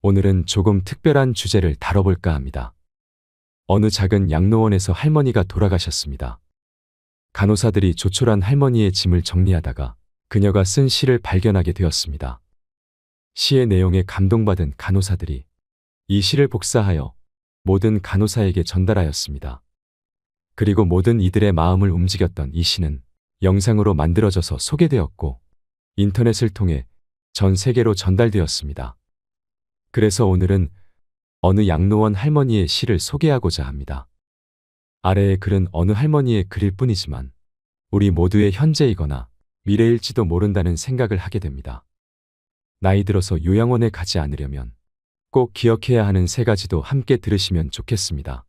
오늘은 조금 특별한 주제를 다뤄볼까 합니다. 어느 작은 양로원에서 할머니가 돌아가셨습니다. 간호사들이 조촐한 할머니의 짐을 정리하다가 그녀가 쓴 시를 발견하게 되었습니다. 시의 내용에 감동받은 간호사들이 이 시를 복사하여 모든 간호사에게 전달하였습니다. 그리고 모든 이들의 마음을 움직였던 이 시는 영상으로 만들어져서 소개되었고 인터넷을 통해 전 세계로 전달되었습니다. 그래서 오늘은 어느 양로원 할머니의 시를 소개하고자 합니다. 아래의 글은 어느 할머니의 글일 뿐이지만 우리 모두의 현재이거나 미래일지도 모른다는 생각을 하게 됩니다. 나이 들어서 요양원에 가지 않으려면 꼭 기억해야 하는 3가지도 함께 들으시면 좋겠습니다.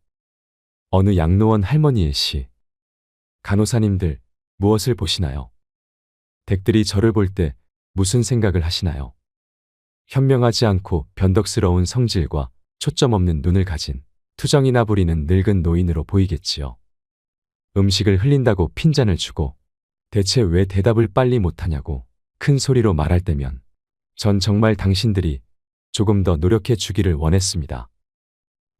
어느 양로원 할머니의 시. 간호사님들, 무엇을 보시나요? 댁들이 저를 볼 때 무슨 생각을 하시나요? 현명하지 않고 변덕스러운 성질과 초점 없는 눈을 가진 투정이나 부리는 늙은 노인으로 보이겠지요. 음식을 흘린다고 핀잔을 주고 대체 왜 대답을 빨리 못하냐고 큰 소리로 말할 때면 전 정말 당신들이 조금 더 노력해 주기를 원했습니다.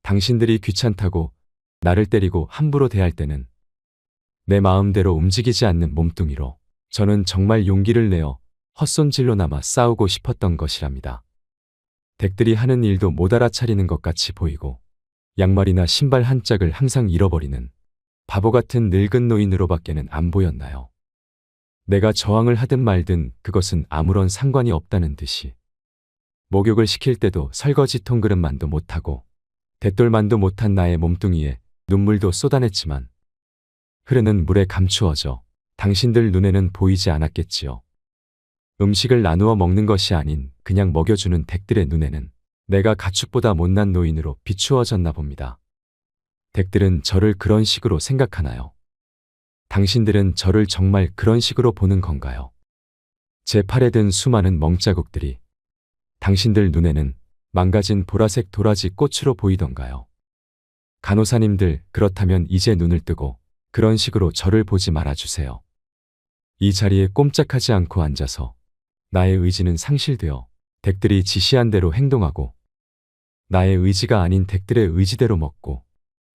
당신들이 귀찮다고 나를 때리고 함부로 대할 때는 내 마음대로 움직이지 않는 몸뚱이로 저는 정말 용기를 내어 헛손질로나마 싸우고 싶었던 것이랍니다. 댁들이 하는 일도 못 알아차리는 것 같이 보이고 양말이나 신발 한 짝을 항상 잃어버리는 바보 같은 늙은 노인으로밖에는 안 보였나요? 내가 저항을 하든 말든 그것은 아무런 상관이 없다는 듯이 목욕을 시킬 때도 설거지 통그릇만도 못하고 대돌만도 못한 나의 몸뚱이에 눈물도 쏟아냈지만 흐르는 물에 감추어져 당신들 눈에는 보이지 않았겠지요. 음식을 나누어 먹는 것이 아닌 그냥 먹여주는 댁들의 눈에는 내가 가축보다 못난 노인으로 비추어졌나 봅니다. 댁들은 저를 그런 식으로 생각하나요? 당신들은 저를 정말 그런 식으로 보는 건가요? 제 팔에 든 수많은 멍자국들이 당신들 눈에는 망가진 보라색 도라지 꽃으로 보이던가요? 간호사님들, 그렇다면 이제 눈을 뜨고 그런 식으로 저를 보지 말아주세요. 이 자리에 꼼짝하지 않고 앉아서 나의 의지는 상실되어 댁들이 지시한 대로 행동하고 나의 의지가 아닌 댁들의 의지대로 먹고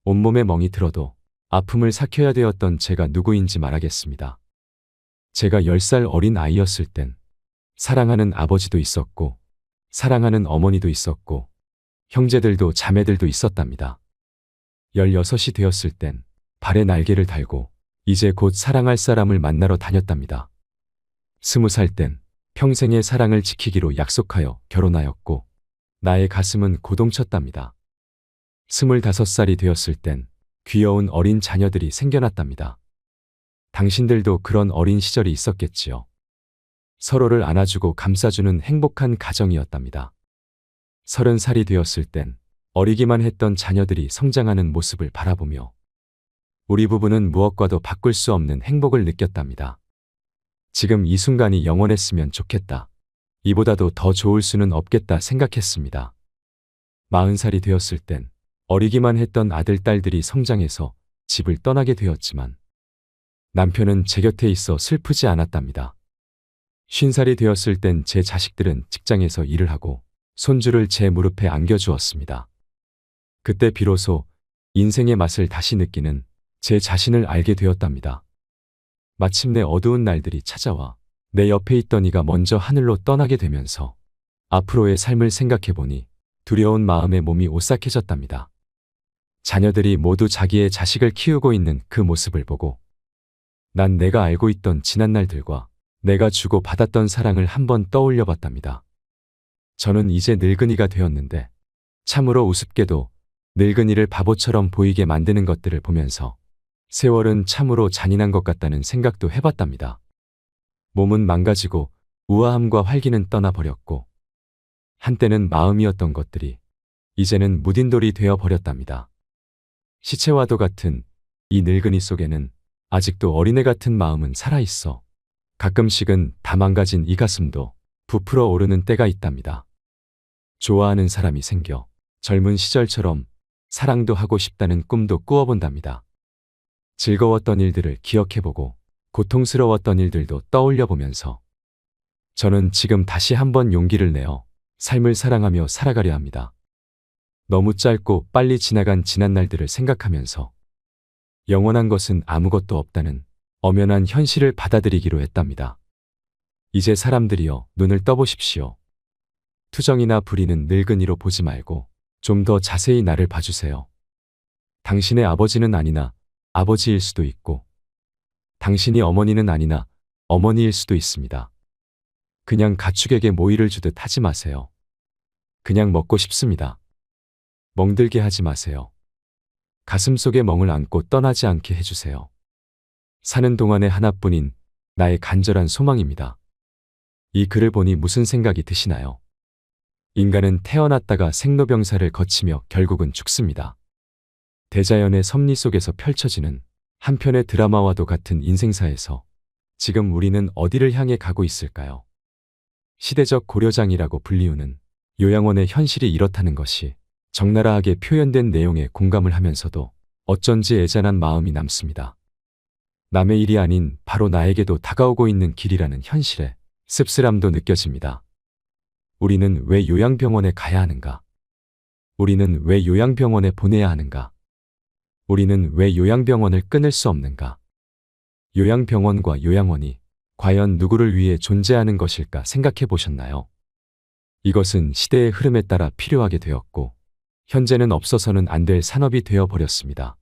온몸에 멍이 들어도 아픔을 삭혀야 되었던 제가 누구인지 말하겠습니다. 제가 10살 어린 아이였을 땐 사랑하는 아버지도 있었고 사랑하는 어머니도 있었고 형제들도 자매들도 있었답니다. 16이 되었을 땐 발에 날개를 달고 이제 곧 사랑할 사람을 만나러 다녔답니다. 20살 땐 평생의 사랑을 지키기로 약속하여 결혼하였고 나의 가슴은 고동쳤답니다. 25살이 되었을 땐 귀여운 어린 자녀들이 생겨났답니다. 당신들도 그런 어린 시절이 있었겠지요. 서로를 안아주고 감싸주는 행복한 가정이었답니다. 30살이 되었을 땐 어리기만 했던 자녀들이 성장하는 모습을 바라보며 우리 부부는 무엇과도 바꿀 수 없는 행복을 느꼈답니다. 지금 이 순간이 영원했으면 좋겠다. 이보다도 더 좋을 수는 없겠다 생각했습니다. 40살이 되었을 땐 어리기만 했던 아들, 딸들이 성장해서 집을 떠나게 되었지만 남편은 제 곁에 있어 슬프지 않았답니다. 50살이 되었을 땐 제 자식들은 직장에서 일을 하고 손주를 제 무릎에 안겨주었습니다. 그때 비로소 인생의 맛을 다시 느끼는 제 자신을 알게 되었답니다. 마침내 어두운 날들이 찾아와 내 옆에 있던 이가 먼저 하늘로 떠나게 되면서 앞으로의 삶을 생각해보니 두려운 마음에 몸이 오싹해졌답니다. 자녀들이 모두 자기의 자식을 키우고 있는 그 모습을 보고 난 내가 알고 있던 지난 날들과 내가 주고 받았던 사랑을 한번 떠올려 봤답니다. 저는 이제 늙은이가 되었는데 참으로 우습게도 늙은이를 바보처럼 보이게 만드는 것들을 보면서 세월은 참으로 잔인한 것 같다는 생각도 해봤답니다. 몸은 망가지고 우아함과 활기는 떠나버렸고 한때는 마음이었던 것들이 이제는 묻은 돌이 되어버렸답니다. 시체와도 같은 이 늙은이 속에는 아직도 어린애 같은 마음은 살아있어 가끔씩은 다 망가진 이 가슴도 부풀어 오르는 때가 있답니다. 좋아하는 사람이 생겨 젊은 시절처럼 사랑도 하고 싶다는 꿈도 꾸어본답니다. 즐거웠던 일들을 기억해보고 고통스러웠던 일들도 떠올려보면서 저는 지금 다시 한번 용기를 내어 삶을 사랑하며 살아가려 합니다. 너무 짧고 빨리 지나간 지난 날들을 생각하면서 영원한 것은 아무것도 없다는 엄연한 현실을 받아들이기로 했답니다. 이제 사람들이여 눈을 떠보십시오. 투정이나 불의는 늙은이로 보지 말고 좀 더 자세히 나를 봐주세요. 당신의 아버지는 아니나 아버지일 수도 있고 당신이 어머니는 아니나 어머니일 수도 있습니다. 그냥 가축에게 모이를 주듯 하지 마세요. 그냥 먹고 싶습니다. 멍들게 하지 마세요. 가슴속에 멍을 안고 떠나지 않게 해주세요. 사는 동안의 하나뿐인 나의 간절한 소망입니다. 이 글을 보니 무슨 생각이 드시나요? 인간은 태어났다가 생로병사를 거치며 결국은 죽습니다. 대자연의 섭리 속에서 펼쳐지는 한편의 드라마와도 같은 인생사에서 지금 우리는 어디를 향해 가고 있을까요? 시대적 고려장이라고 불리우는 요양원의 현실이 이렇다는 것이 적나라하게 표현된 내용에 공감을 하면서도 어쩐지 애잔한 마음이 남습니다. 남의 일이 아닌 바로 나에게도 다가오고 있는 길이라는 현실에 씁쓸함도 느껴집니다. 우리는 왜 요양병원에 가야 하는가? 우리는 왜 요양병원에 보내야 하는가? 우리는 왜 요양병원을 끊을 수 없는가? 요양병원과 요양원이 과연 누구를 위해 존재하는 것일까 생각해 보셨나요? 이것은 시대의 흐름에 따라 필요하게 되었고, 현재는 없어서는 안 될 산업이 되어 버렸습니다.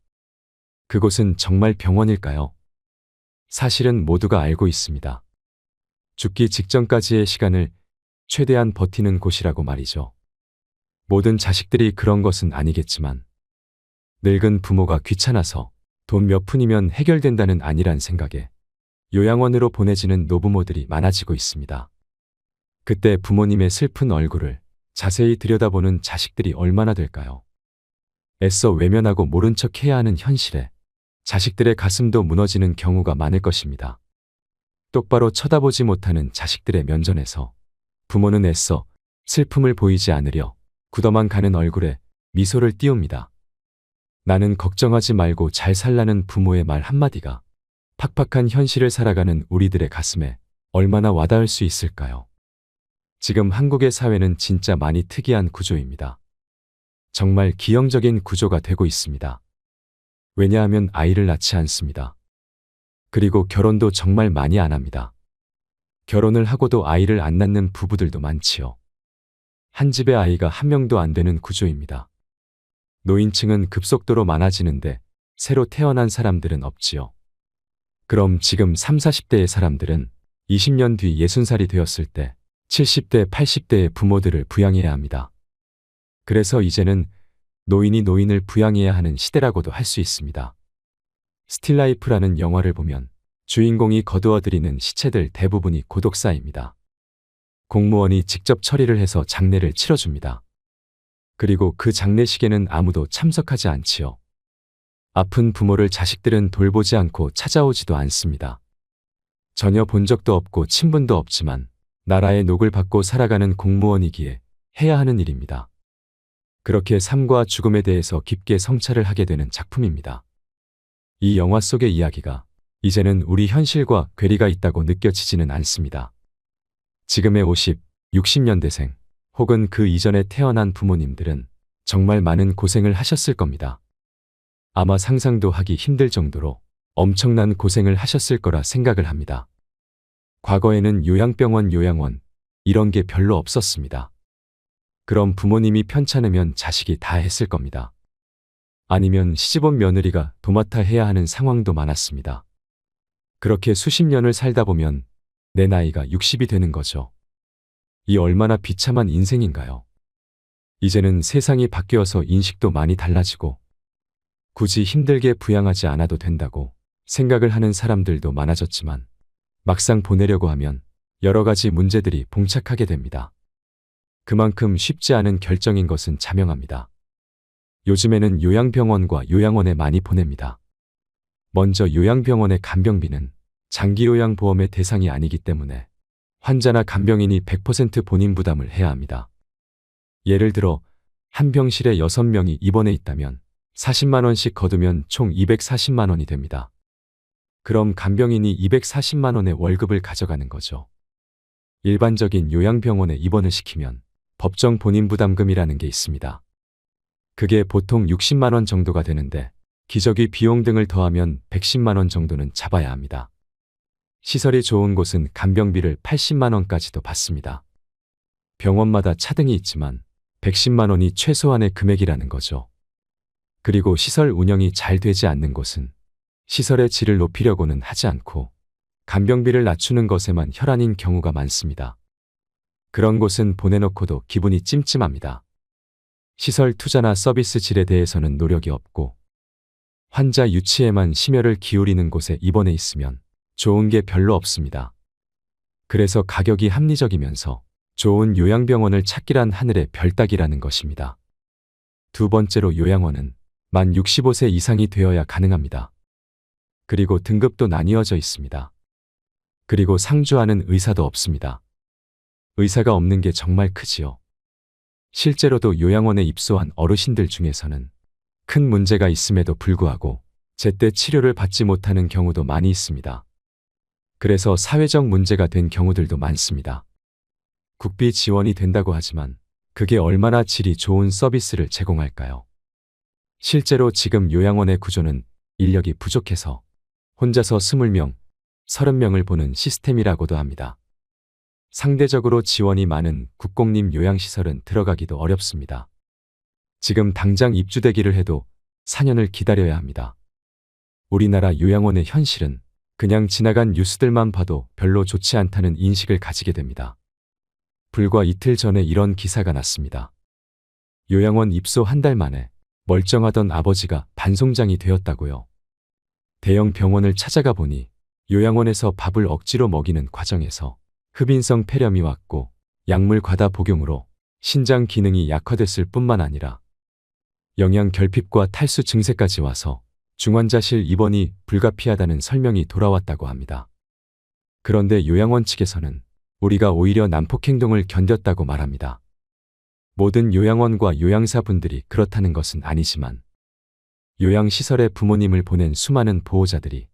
그곳은 정말 병원일까요? 사실은 모두가 알고 있습니다. 죽기 직전까지의 시간을 최대한 버티는 곳이라고 말이죠. 모든 자식들이 그런 것은 아니겠지만, 늙은 부모가 귀찮아서 돈 몇 푼이면 해결된다는 아니란 생각에 요양원으로 보내지는 노부모들이 많아지고 있습니다. 그때 부모님의 슬픈 얼굴을 자세히 들여다보는 자식들이 얼마나 될까요? 애써 외면하고 모른 척 해야 하는 현실에 자식들의 가슴도 무너지는 경우가 많을 것입니다. 똑바로 쳐다보지 못하는 자식들의 면전에서 부모는 애써 슬픔을 보이지 않으려 굳어만 가는 얼굴에 미소를 띄웁니다. 나는 걱정하지 말고 잘 살라는 부모의 말 한마디가 팍팍한 현실을 살아가는 우리들의 가슴에 얼마나 와닿을 수 있을까요? 지금 한국의 사회는 진짜 많이 특이한 구조입니다. 정말 기형적인 구조가 되고 있습니다. 왜냐하면 아이를 낳지 않습니다. 그리고 결혼도 정말 많이 안 합니다. 결혼을 하고도 아이를 안 낳는 부부들도 많지요. 한 집에 아이가 한 명도 안 되는 구조입니다. 노인층은 급속도로 많아지는데 새로 태어난 사람들은 없지요. 그럼 지금 30, 40대의 사람들은 20년 뒤 60살이 되었을 때 70대, 80대의 부모들을 부양해야 합니다. 그래서 이제는 노인이 노인을 부양해야 하는 시대라고도 할 수 있습니다. 스틸라이프라는 영화를 보면 주인공이 거두어들이는 시체들 대부분이 고독사입니다. 공무원이 직접 처리를 해서 장례를 치러줍니다. 그리고 그 장례식에는 아무도 참석하지 않지요. 아픈 부모를 자식들은 돌보지 않고 찾아오지도 않습니다. 전혀 본 적도 없고 친분도 없지만 나라의 녹을 받고 살아가는 공무원이기에 해야 하는 일입니다. 그렇게 삶과 죽음에 대해서 깊게 성찰을 하게 되는 작품입니다. 이 영화 속의 이야기가 이제는 우리 현실과 괴리가 있다고 느껴지지는 않습니다. 지금의 50, 60년대생 혹은 그 이전에 태어난 부모님들은 정말 많은 고생을 하셨을 겁니다. 아마 상상도 하기 힘들 정도로 엄청난 고생을 하셨을 거라 생각을 합니다. 과거에는 요양병원, 요양원 이런 게 별로 없었습니다. 그럼 부모님이 편찮으면 자식이 다 했을 겁니다. 아니면 시집온 며느리가 도맡아 해야 하는 상황도 많았습니다. 그렇게 수십 년을 살다 보면 내 나이가 60이 되는 거죠. 이 얼마나 비참한 인생인가요? 이제는 세상이 바뀌어서 인식도 많이 달라지고 굳이 힘들게 부양하지 않아도 된다고 생각을 하는 사람들도 많아졌지만 막상 보내려고 하면 여러 가지 문제들이 봉착하게 됩니다. 그만큼 쉽지 않은 결정인 것은 자명합니다. 요즘에는 요양병원과 요양원에 많이 보냅니다. 먼저 요양병원의 간병비는 장기요양보험의 대상이 아니기 때문에 환자나 간병인이 100% 본인 부담을 해야 합니다. 예를 들어 한 병실에 6명이 입원해 있다면 40만 원씩 거두면 총 240만 원이 됩니다. 그럼 간병인이 240만 원의 월급을 가져가는 거죠. 일반적인 요양병원에 입원을 시키면 법정 본인 부담금이라는 게 있습니다. 그게 보통 60만 원 정도가 되는데 기저귀 비용 등을 더하면 110만 원 정도는 잡아야 합니다. 시설이 좋은 곳은 간병비를 80만 원까지도 받습니다. 병원마다 차등이 있지만 110만 원이 최소한의 금액이라는 거죠. 그리고 시설 운영이 잘 되지 않는 곳은 시설의 질을 높이려고는 하지 않고 간병비를 낮추는 것에만 혈안인 경우가 많습니다. 그런 곳은 보내놓고도 기분이 찜찜합니다. 시설 투자나 서비스 질에 대해서는 노력이 없고 환자 유치에만 심혈을 기울이는 곳에 입원해 있으면 좋은 게 별로 없습니다. 그래서 가격이 합리적이면서 좋은 요양병원을 찾기란 하늘의 별 따기라는 것입니다. 두 번째로 요양원은 만 65세 이상이 되어야 가능합니다. 그리고 등급도 나뉘어져 있습니다. 그리고 상주하는 의사도 없습니다. 의사가 없는 게 정말 크지요. 실제로도 요양원에 입소한 어르신들 중에서는 큰 문제가 있음에도 불구하고 제때 치료를 받지 못하는 경우도 많이 있습니다. 그래서 사회적 문제가 된 경우들도 많습니다. 국비 지원이 된다고 하지만 그게 얼마나 질이 좋은 서비스를 제공할까요? 실제로 지금 요양원의 구조는 인력이 부족해서 혼자서 20명, 30명을 보는 시스템이라고도 합니다. 상대적으로 지원이 많은 국공립 요양시설은 들어가기도 어렵습니다. 지금 당장 입주되기를 해도 4년을 기다려야 합니다. 우리나라 요양원의 현실은 그냥 지나간 뉴스들만 봐도 별로 좋지 않다는 인식을 가지게 됩니다. 불과 이틀 전에 이런 기사가 났습니다. 요양원 입소 한 달 만에 멀쩡하던 아버지가 반송장이 되었다고요. 대형 병원을 찾아가 보니 요양원에서 밥을 억지로 먹이는 과정에서 흡인성 폐렴이 왔고 약물 과다 복용으로 신장 기능이 약화됐을 뿐만 아니라 영양 결핍과 탈수 증세까지 와서 중환자실 입원이 불가피하다는 설명이 돌아왔다고 합니다. 그런데 요양원 측에서는 우리가 오히려 난폭행동을 견뎠다고 말합니다. 모든 요양원과 요양사분들이 그렇다는 것은 아니지만 요양시설에 부모님을 보낸 수많은 보호자들이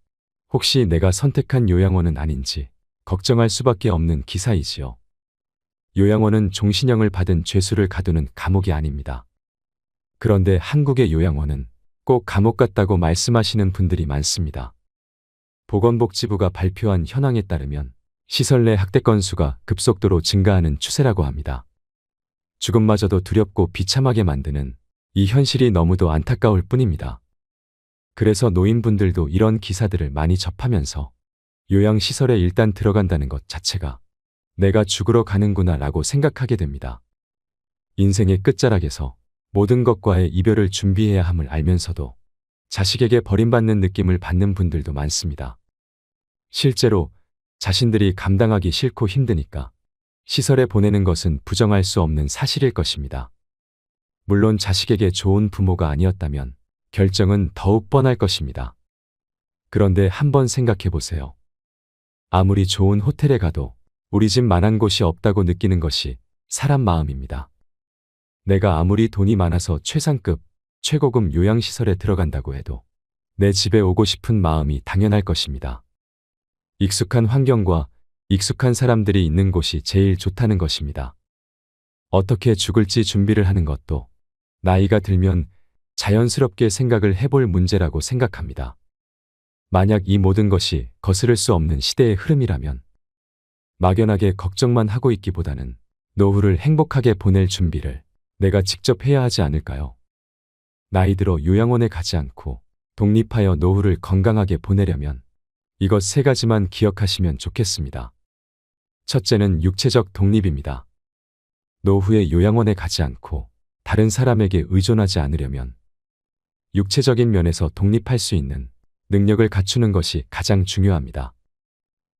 혹시 내가 선택한 요양원은 아닌지 걱정할 수밖에 없는 기사이지요. 요양원은 종신형을 받은 죄수를 가두는 감옥이 아닙니다. 그런데 한국의 요양원은 꼭 감옥 같다고 말씀하시는 분들이 많습니다. 보건복지부가 발표한 현황에 따르면 시설 내 학대 건수가 급속도로 증가하는 추세라고 합니다. 죽음마저도 두렵고 비참하게 만드는 이 현실이 너무도 안타까울 뿐입니다. 그래서 노인분들도 이런 기사들을 많이 접하면서 요양시설에 일단 들어간다는 것 자체가 내가 죽으러 가는구나 라고 생각하게 됩니다. 인생의 끝자락에서 모든 것과의 이별을 준비해야 함을 알면서도 자식에게 버림받는 느낌을 받는 분들도 많습니다. 실제로 자신들이 감당하기 싫고 힘드니까 시설에 보내는 것은 부정할 수 없는 사실일 것입니다. 물론 자식에게 좋은 부모가 아니었다면 결정은 더욱 뻔할 것입니다. 그런데 한번 생각해 보세요. 아무리 좋은 호텔에 가도 우리 집만한 곳이 없다고 느끼는 것이 사람 마음입니다. 내가 아무리 돈이 많아서 최상급, 최고급 요양시설에 들어간다고 해도 내 집에 오고 싶은 마음이 당연할 것입니다. 익숙한 환경과 익숙한 사람들이 있는 곳이 제일 좋다는 것입니다. 어떻게 죽을지 준비를 하는 것도 나이가 들면 자연스럽게 생각을 해볼 문제라고 생각합니다. 만약 이 모든 것이 거스를 수 없는 시대의 흐름이라면 막연하게 걱정만 하고 있기보다는 노후를 행복하게 보낼 준비를 내가 직접 해야 하지 않을까요? 나이 들어 요양원에 가지 않고 독립하여 노후를 건강하게 보내려면 이것 세 가지만 기억하시면 좋겠습니다. 첫째는 육체적 독립입니다. 노후에 요양원에 가지 않고 다른 사람에게 의존하지 않으려면 육체적인 면에서 독립할 수 있는 능력을 갖추는 것이 가장 중요합니다.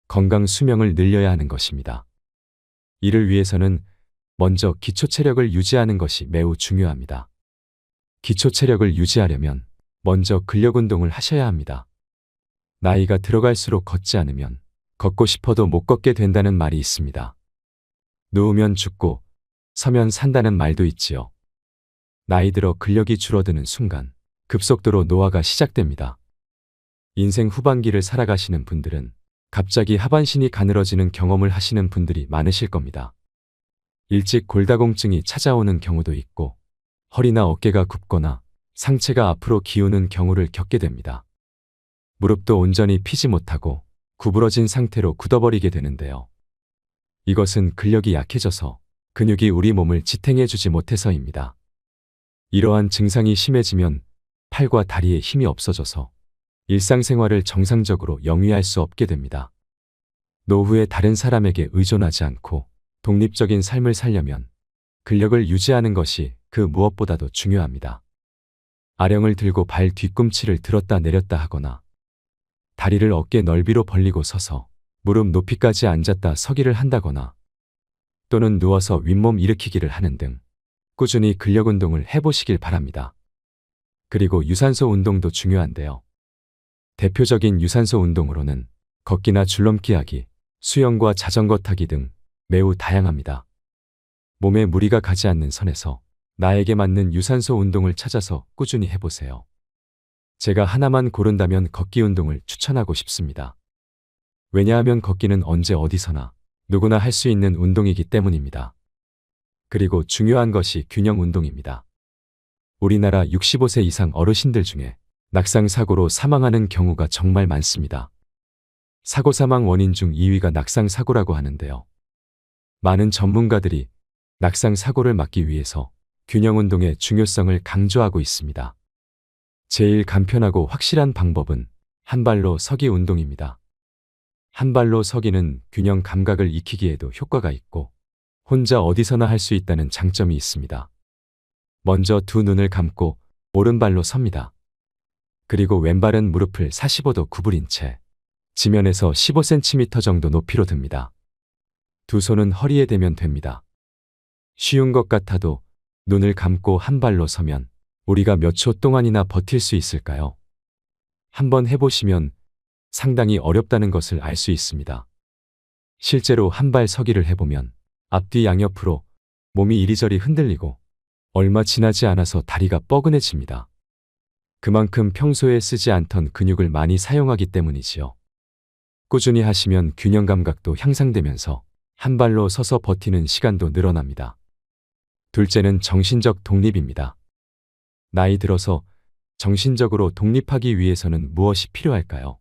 건강 수명을 늘려야 하는 것입니다. 이를 위해서는 먼저 기초 체력을 유지하는 것이 매우 중요합니다. 기초 체력을 유지하려면 먼저 근력 운동을 하셔야 합니다. 나이가 들어갈수록 걷지 않으면 걷고 싶어도 못 걷게 된다는 말이 있습니다. 누우면 죽고 서면 산다는 말도 있지요. 나이 들어 근력이 줄어드는 순간 급속도로 노화가 시작됩니다. 인생 후반기를 살아가시는 분들은 갑자기 하반신이 가늘어지는 경험을 하시는 분들이 많으실 겁니다. 일찍 골다공증이 찾아오는 경우도 있고 허리나 어깨가 굽거나 상체가 앞으로 기우는 경우를 겪게 됩니다. 무릎도 온전히 피지 못하고 구부러진 상태로 굳어버리게 되는데요. 이것은 근력이 약해져서 근육이 우리 몸을 지탱해주지 못해서입니다. 이러한 증상이 심해지면 팔과 다리에 힘이 없어져서 일상생활을 정상적으로 영위할 수 없게 됩니다. 노후에 다른 사람에게 의존하지 않고 독립적인 삶을 살려면 근력을 유지하는 것이 그 무엇보다도 중요합니다. 아령을 들고 발 뒤꿈치를 들었다 내렸다 하거나 다리를 어깨 넓이로 벌리고 서서 무릎 높이까지 앉았다 서기를 한다거나 또는 누워서 윗몸 일으키기를 하는 등 꾸준히 근력 운동을 해보시길 바랍니다. 그리고 유산소 운동도 중요한데요. 대표적인 유산소 운동으로는 걷기나 줄넘기 하기, 수영과 자전거 타기 등 매우 다양합니다. 몸에 무리가 가지 않는 선에서 나에게 맞는 유산소 운동을 찾아서 꾸준히 해보세요. 제가 하나만 고른다면 걷기 운동을 추천하고 싶습니다. 왜냐하면 걷기는 언제 어디서나 누구나 할 수 있는 운동이기 때문입니다. 그리고 중요한 것이 균형 운동입니다. 우리나라 65세 이상 어르신들 중에 낙상 사고로 사망하는 경우가 정말 많습니다. 사고 사망 원인 중 2위가 낙상 사고라고 하는데요. 많은 전문가들이 낙상 사고를 막기 위해서 균형 운동의 중요성을 강조하고 있습니다. 제일 간편하고 확실한 방법은 한 발로 서기 운동입니다. 한 발로 서기는 균형 감각을 익히기에도 효과가 있고 혼자 어디서나 할 수 있다는 장점이 있습니다. 먼저 두 눈을 감고 오른발로 섭니다. 그리고 왼발은 무릎을 45도 구부린 채 지면에서 15cm 정도 높이로 듭니다. 두 손은 허리에 대면 됩니다. 쉬운 것 같아도 눈을 감고 한 발로 서면 우리가 몇 초 동안이나 버틸 수 있을까요? 한번 해보시면 상당히 어렵다는 것을 알 수 있습니다. 실제로 한 발 서기를 해보면 앞뒤 양옆으로 몸이 이리저리 흔들리고 얼마 지나지 않아서 다리가 뻐근해집니다. 그만큼 평소에 쓰지 않던 근육을 많이 사용하기 때문이지요. 꾸준히 하시면 균형 감각도 향상되면서 한 발로 서서 버티는 시간도 늘어납니다. 둘째는 정신적 독립입니다. 나이 들어서 정신적으로 독립하기 위해서는 무엇이 필요할까요?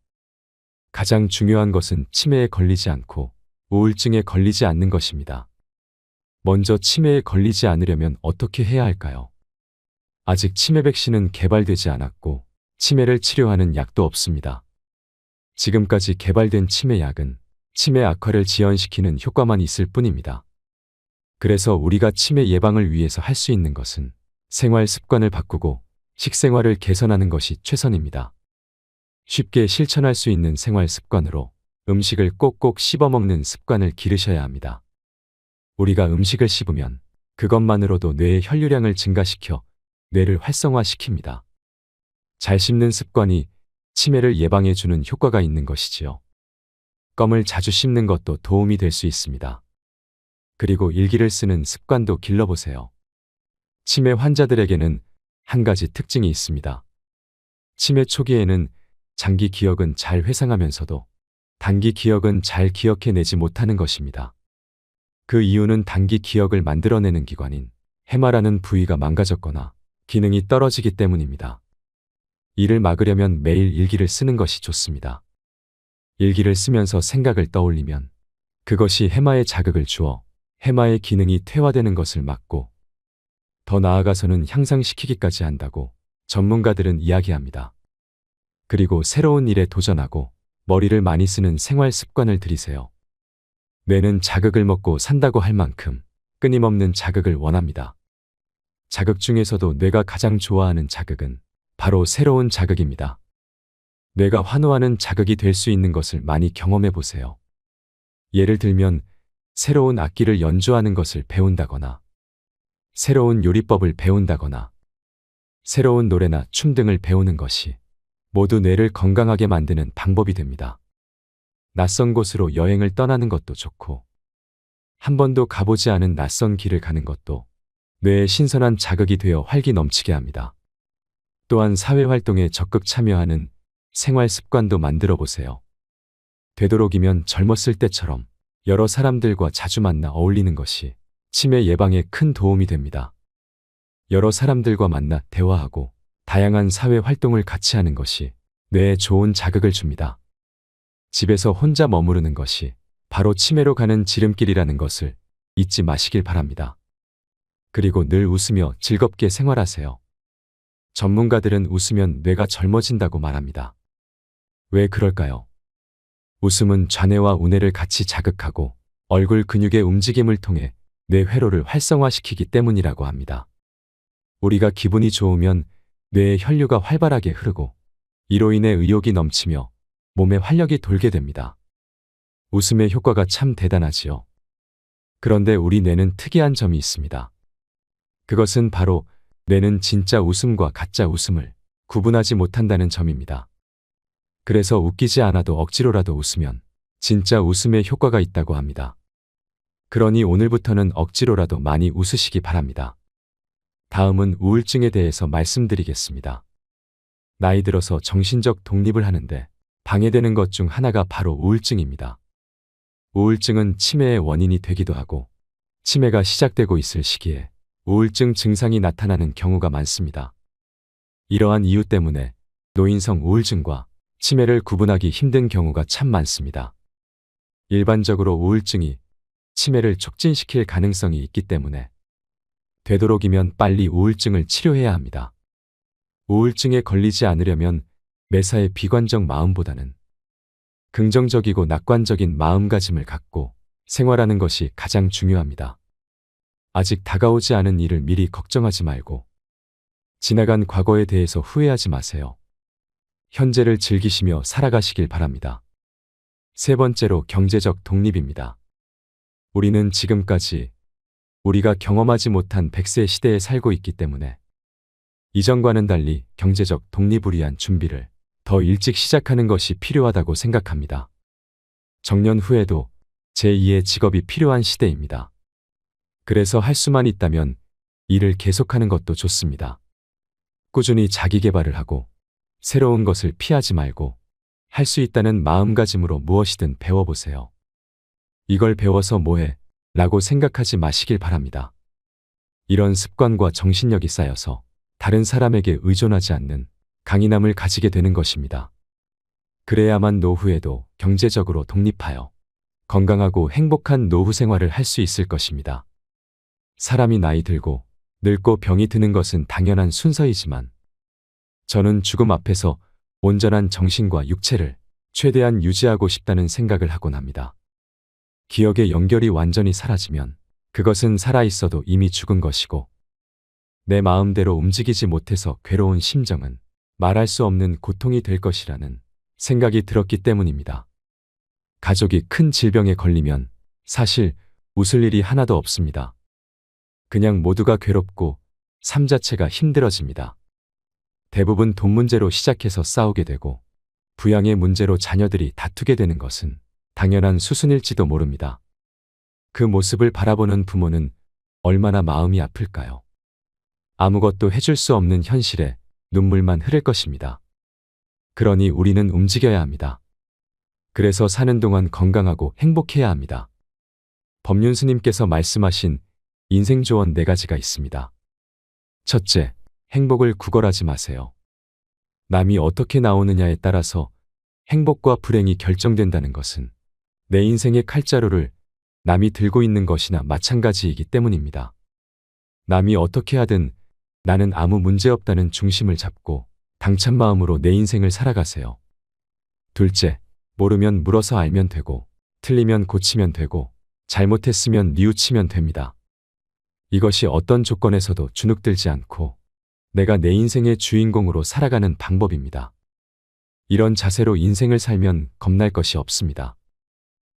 가장 중요한 것은 치매에 걸리지 않고 우울증에 걸리지 않는 것입니다. 먼저 치매에 걸리지 않으려면 어떻게 해야 할까요? 아직 치매 백신은 개발되지 않았고 치매를 치료하는 약도 없습니다. 지금까지 개발된 치매 약은 치매 악화를 지연시키는 효과만 있을 뿐입니다. 그래서 우리가 치매 예방을 위해서 할 수 있는 것은 생활 습관을 바꾸고 식생활을 개선하는 것이 최선입니다. 쉽게 실천할 수 있는 생활 습관으로 음식을 꼭꼭 씹어 먹는 습관을 기르셔야 합니다. 우리가 음식을 씹으면 그것만으로도 뇌의 혈류량을 증가시켜 뇌를 활성화시킵니다. 잘 씹는 습관이 치매를 예방해주는 효과가 있는 것이지요. 껌을 자주 씹는 것도 도움이 될 수 있습니다. 그리고 일기를 쓰는 습관도 길러보세요. 치매 환자들에게는 한 가지 특징이 있습니다. 치매 초기에는 장기 기억은 잘 회상하면서도 단기 기억은 잘 기억해내지 못하는 것입니다. 그 이유는 단기 기억을 만들어내는 기관인 해마라는 부위가 망가졌거나 기능이 떨어지기 때문입니다. 이를 막으려면 매일 일기를 쓰는 것이 좋습니다. 일기를 쓰면서 생각을 떠올리면 그것이 해마에 자극을 주어 해마의 기능이 퇴화되는 것을 막고 더 나아가서는 향상시키기까지 한다고 전문가들은 이야기합니다. 그리고 새로운 일에 도전하고 머리를 많이 쓰는 생활 습관을 들이세요. 뇌는 자극을 먹고 산다고 할 만큼 끊임없는 자극을 원합니다. 자극 중에서도 뇌가 가장 좋아하는 자극은 바로 새로운 자극입니다. 뇌가 환호하는 자극이 될 수 있는 것을 많이 경험해 보세요. 예를 들면 새로운 악기를 연주하는 것을 배운다거나 새로운 요리법을 배운다거나 새로운 노래나 춤 등을 배우는 것이 모두 뇌를 건강하게 만드는 방법이 됩니다. 낯선 곳으로 여행을 떠나는 것도 좋고 한 번도 가보지 않은 낯선 길을 가는 것도 뇌에 신선한 자극이 되어 활기 넘치게 합니다. 또한 사회활동에 적극 참여하는 생활 습관도 만들어 보세요. 되도록이면 젊었을 때처럼 여러 사람들과 자주 만나 어울리는 것이 치매 예방에 큰 도움이 됩니다. 여러 사람들과 만나 대화하고 다양한 사회 활동을 같이 하는 것이 뇌에 좋은 자극을 줍니다. 집에서 혼자 머무르는 것이 바로 치매로 가는 지름길이라는 것을 잊지 마시길 바랍니다. 그리고 늘 웃으며 즐겁게 생활하세요. 전문가들은 웃으면 뇌가 젊어진다고 말합니다. 왜 그럴까요? 웃음은 좌뇌와 우뇌를 같이 자극하고 얼굴 근육의 움직임을 통해 뇌 회로를 활성화시키기 때문이라고 합니다. 우리가 기분이 좋으면 뇌의 혈류가 활발하게 흐르고 이로 인해 의욕이 넘치며 몸에 활력이 돌게 됩니다. 웃음의 효과가 참 대단하지요. 그런데 우리 뇌는 특이한 점이 있습니다. 그것은 바로 뇌는 진짜 웃음과 가짜 웃음을 구분하지 못한다는 점입니다. 그래서 웃기지 않아도 억지로라도 웃으면 진짜 웃음의 효과가 있다고 합니다. 그러니 오늘부터는 억지로라도 많이 웃으시기 바랍니다. 다음은 우울증에 대해서 말씀드리겠습니다. 나이 들어서 정신적 독립을 하는데 방해되는 것 중 하나가 바로 우울증입니다. 우울증은 치매의 원인이 되기도 하고 치매가 시작되고 있을 시기에 우울증 증상이 나타나는 경우가 많습니다. 이러한 이유 때문에 노인성 우울증과 치매를 구분하기 힘든 경우가 참 많습니다. 일반적으로 우울증이 치매를 촉진시킬 가능성이 있기 때문에 되도록이면 빨리 우울증을 치료해야 합니다. 우울증에 걸리지 않으려면 매사에 비관적 마음보다는 긍정적이고 낙관적인 마음가짐을 갖고 생활하는 것이 가장 중요합니다. 아직 다가오지 않은 일을 미리 걱정하지 말고 지나간 과거에 대해서 후회하지 마세요. 현재를 즐기시며 살아가시길 바랍니다. 세 번째로 경제적 독립입니다. 우리는 지금까지 우리가 경험하지 못한 100세 시대에 살고 있기 때문에 이전과는 달리 경제적 독립을 위한 준비를 더 일찍 시작하는 것이 필요하다고 생각합니다. 정년 후에도 제2의 직업이 필요한 시대입니다. 그래서 할 수만 있다면 일을 계속하는 것도 좋습니다. 꾸준히 자기 개발을 하고 새로운 것을 피하지 말고 할 수 있다는 마음가짐으로 무엇이든 배워보세요. 이걸 배워서 뭐해? 라고 생각하지 마시길 바랍니다. 이런 습관과 정신력이 쌓여서 다른 사람에게 의존하지 않는 강인함을 가지게 되는 것입니다. 그래야만 노후에도 경제적으로 독립하여 건강하고 행복한 노후 생활을 할 수 있을 것입니다. 사람이 나이 들고 늙고 병이 드는 것은 당연한 순서이지만 저는 죽음 앞에서 온전한 정신과 육체를 최대한 유지하고 싶다는 생각을 하곤 합니다. 기억의 연결이 완전히 사라지면 그것은 살아있어도 이미 죽은 것이고 내 마음대로 움직이지 못해서 괴로운 심정은 말할 수 없는 고통이 될 것이라는 생각이 들었기 때문입니다. 가족이 큰 질병에 걸리면 사실 웃을 일이 하나도 없습니다. 그냥 모두가 괴롭고 삶 자체가 힘들어집니다. 대부분 돈 문제로 시작해서 싸우게 되고 부양의 문제로 자녀들이 다투게 되는 것은 당연한 수순일지도 모릅니다. 그 모습을 바라보는 부모는 얼마나 마음이 아플까요? 아무것도 해줄 수 없는 현실에 눈물만 흐를 것입니다. 그러니 우리는 움직여야 합니다. 그래서 사는 동안 건강하고 행복해야 합니다. 법륜 스님께서 말씀하신 인생 조언 4가지가 있습니다. 첫째, 행복을 구걸하지 마세요. 남이 어떻게 나오느냐에 따라서 행복과 불행이 결정된다는 것은 내 인생의 칼자루를 남이 들고 있는 것이나 마찬가지이기 때문입니다. 남이 어떻게 하든 나는 아무 문제 없다는 중심을 잡고 당찬 마음으로 내 인생을 살아가세요. 둘째, 모르면 물어서 알면 되고 틀리면 고치면 되고 잘못했으면 뉘우치면 됩니다. 이것이 어떤 조건에서도 주눅들지 않고 내가 내 인생의 주인공으로 살아가는 방법입니다. 이런 자세로 인생을 살면 겁날 것이 없습니다.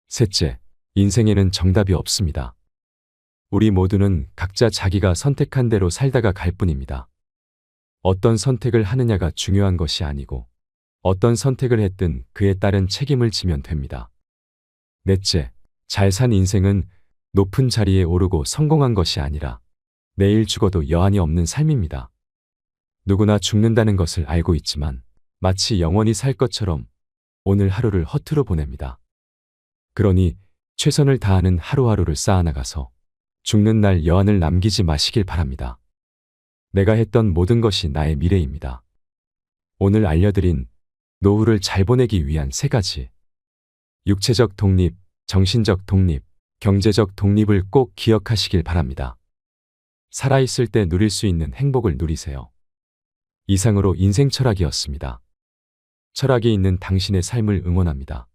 셋째, 인생에는 정답이 없습니다. 우리 모두는 각자 자기가 선택한 대로 살다가 갈 뿐입니다. 어떤 선택을 하느냐가 중요한 것이 아니고 어떤 선택을 했든 그에 따른 책임을 지면 됩니다. 넷째, 잘 산 인생은 높은 자리에 오르고 성공한 것이 아니라 내일 죽어도 여한이 없는 삶입니다. 누구나 죽는다는 것을 알고 있지만 마치 영원히 살 것처럼 오늘 하루를 허투루 보냅니다. 그러니 최선을 다하는 하루하루를 쌓아나가서 죽는 날 여한을 남기지 마시길 바랍니다. 내가 했던 모든 것이 나의 미래입니다. 오늘 알려드린 노후를 잘 보내기 위한 3가지. 육체적 독립, 정신적 독립, 경제적 독립을 꼭 기억하시길 바랍니다. 살아있을 때 누릴 수 있는 행복을 누리세요. 이상으로 인생 철학이었습니다. 철학이 있는 당신의 삶을 응원합니다.